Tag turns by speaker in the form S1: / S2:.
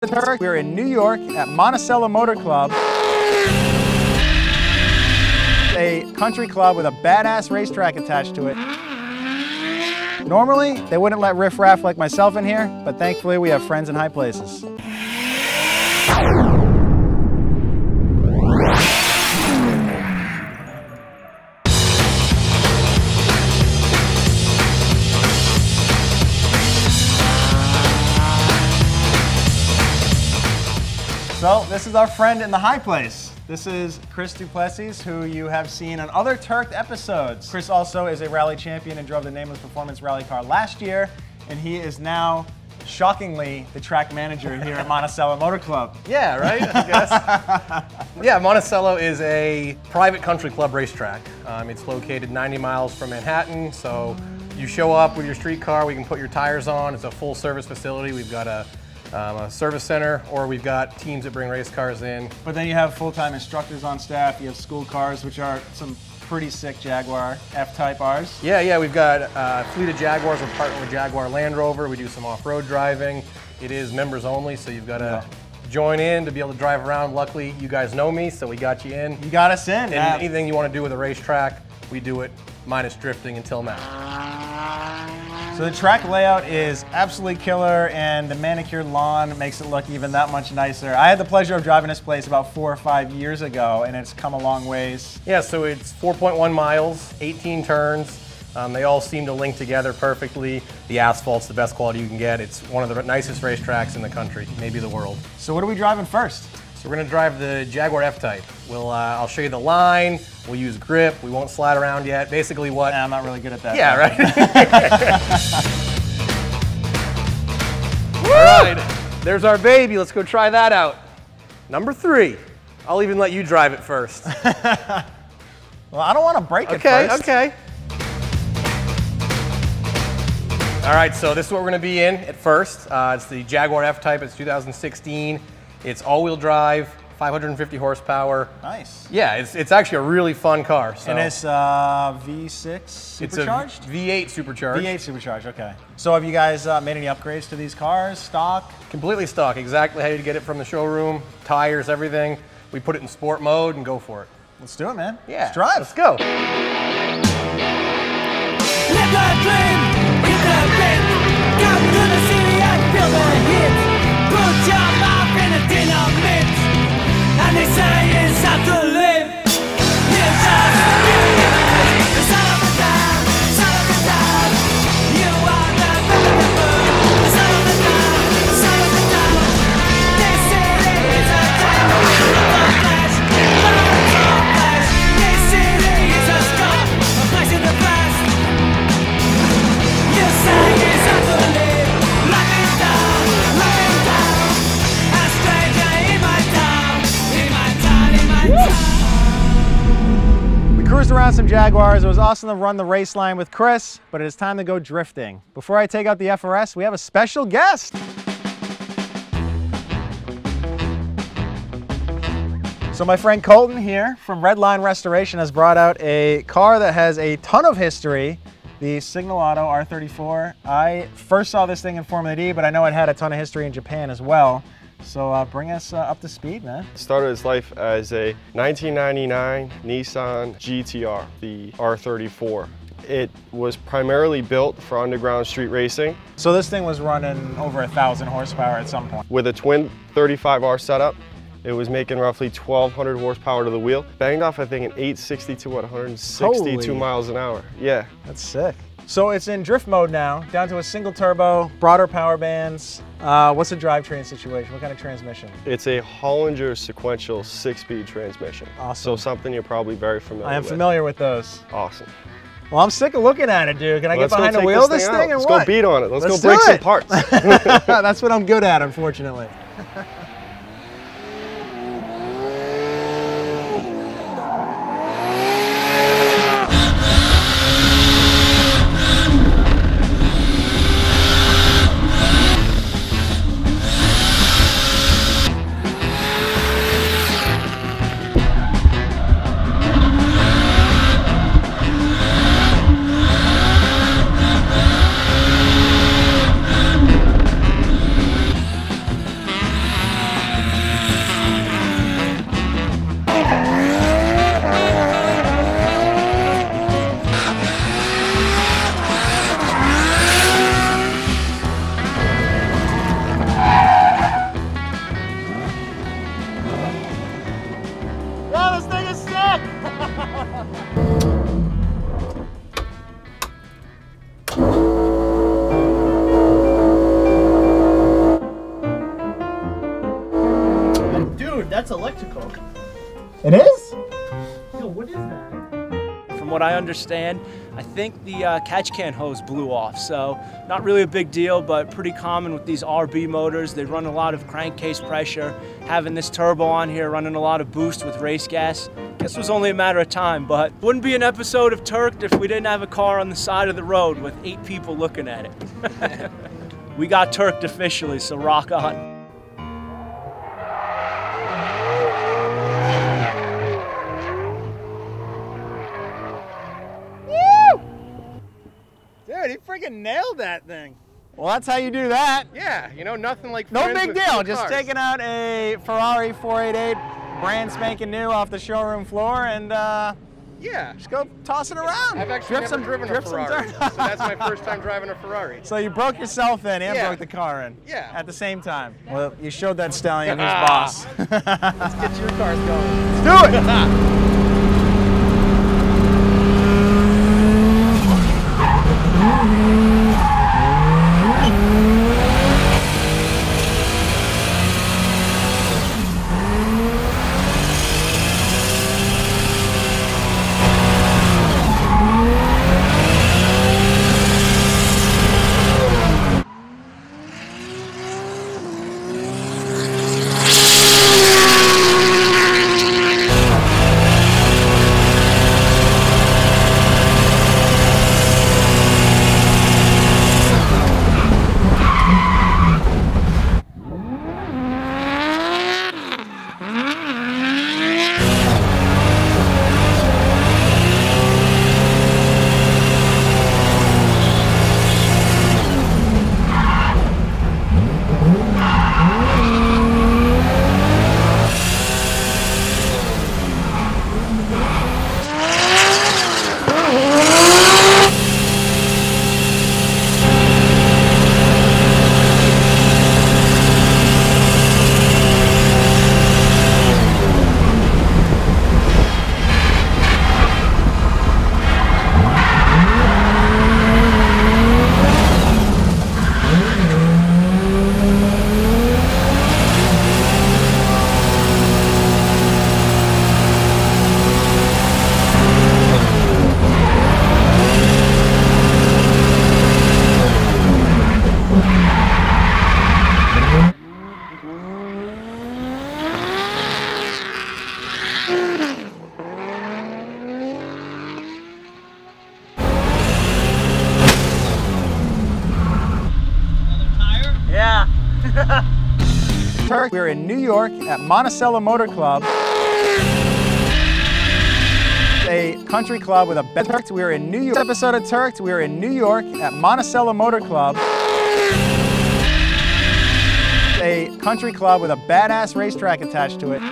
S1: We're in New York at Monticello Motor Club, a country club with a badass racetrack attached to it. Normally, they wouldn't let riffraff like myself in here, but thankfully we have friends in high places. So this is our friend in the high place. This is Chris Duplessis, who you have seen on other Turked episodes. Chris also is a rally champion and drove the Nameless Performance rally car last year, and he is now, shockingly, the track manager here at Monticello Motor Club.
S2: Yeah, right, I guess. Yeah, Monticello is a private country club racetrack. It's located 90 miles from Manhattan, so you show up with your street car, we can put your tires on. It's a full service facility. We've got a service center, or we've got teams that bring race cars in.
S1: But then you have full-time instructors on staff. You have school cars, which are some pretty sick Jaguar F-Type Rs.
S2: Yeah, we've got a fleet of Jaguars. We're partnered with Jaguar Land Rover. We do some off-road driving. It is members only, so you've got to join in to be able to drive around. Luckily, you guys know me, so we got you in.
S1: You got us in.
S2: And anything you want to do with a racetrack, we do it, minus drifting until now.
S1: So the track layout is absolutely killer, and the manicured lawn makes it look even that much nicer. I had the pleasure of driving this place about 4 or 5 years ago, and it's come a long ways.
S2: Yeah, so it's 4.1 miles, 18 turns. They all seem to link together perfectly. The asphalt's the best quality you can get. It's one of the nicest racetracks in the country, maybe the world.
S1: So what are we driving first?
S2: So we're gonna drive the Jaguar F-Type. I'll show you the line, we'll use grip, we won't slide around yet. Basically what...
S1: I'm not really good at that.
S2: Yeah, right? All right, there's our baby. Let's go try that out. Number 3. I'll even let you drive it first.
S1: Well, I don't want to break it first.
S2: Okay. All right, so this is what we're gonna be in at first. It's the Jaguar F-Type, it's 2016. It's all-wheel drive, 550 horsepower.
S1: Nice.
S2: Yeah, it's actually a really fun car. So.
S1: And it's V6 supercharged?
S2: It's a V8 supercharged.
S1: V8 supercharged, okay. So have you guys made any upgrades to these cars, stock?
S2: Completely stock, exactly how you get it from the showroom, tires, everything. We put it in sport mode and go for it.
S1: Let's do it, man.
S2: Yeah,
S1: let's drive.
S2: Let's go.
S3: Live the dream, hit the bit, come to the city and feel the heat. Put your mouth in a dynamite, and they say it's how to live. You just the son of a town, son of a town. You are the son of a town, son of a town. This city is a town of flesh, of flesh. This city is a scar, a place in the past. You say it's how to live, life is down, life is down. A stranger in my town, in my town, in my town.
S1: We cruised around some Jaguars. It was awesome to run the race line with Chris, but it is time to go drifting. Before I take out the FRS, we have a special guest. So my friend Colton here from Redline Restoration has brought out a car that has a ton of history, the Signal Auto R34. I first saw this thing in Formula D, but I know it had a ton of history in Japan as well. So bring us up to speed, man.
S4: It started its life as a 1999 Nissan GTR, the R34. It was primarily built for underground street racing.
S1: So this thing was running over 1,000 horsepower at some point.
S4: With a twin 35R setup, it was making roughly 1,200 horsepower to the wheel. Banged off, I think, an 860 to 162 miles an hour. Yeah.
S1: That's sick. So it's in drift mode now, down to a single turbo, broader power bands. What's the drivetrain situation? What kind of transmission?
S4: It's a Hollinger sequential 6-speed transmission.
S1: Awesome.
S4: So something you're probably very familiar with.
S1: I am familiar with those.
S4: Awesome.
S1: Well, I'm sick of looking at it, dude. Can I get behind the wheel of this thing or what?
S4: Let's go beat on it. Let's go
S1: do
S4: break some
S1: it.
S4: parts.
S1: That's what I'm good at, unfortunately.
S5: Dude, that's electrical.
S1: It is?
S5: Yo, what is that?
S6: From what I understand, I think the catch can hose blew off, so not really a big deal, but pretty common with these RB motors. They run a lot of crankcase pressure. Having this turbo on here running a lot of boost with race gas, guess it was only a matter of time, but wouldn't be an episode of Turked if we didn't have a car on the side of the road with 8 people looking at it. We got Turked officially, so rock on.
S1: Dude, he freaking nailed that thing. Well, that's how you do that.
S2: Yeah, you know, nothing like
S1: No
S2: friends
S1: big
S2: with
S1: deal.
S2: cool
S1: Just
S2: cars.
S1: taking out a Ferrari 488, brand spanking new off the showroom floor, and
S2: Yeah.
S1: just go toss it around.
S2: I've actually never driven a
S1: drip some
S2: Ferrari,
S1: dirt.
S2: so that's my first time driving a Ferrari.
S1: So you broke yourself in and
S2: Yeah.
S1: broke the car in.
S2: Yeah.
S1: At the same time. Well, you showed that stallion who's boss.
S2: Let's get your cars going.
S1: Let's do it. Turk. We're in New York at Monticello Motor Club, a country club with a Turked. We're in New York. Episode of Turked. We're in New York at Monticello Motor Club, a country club with a badass racetrack attached to it.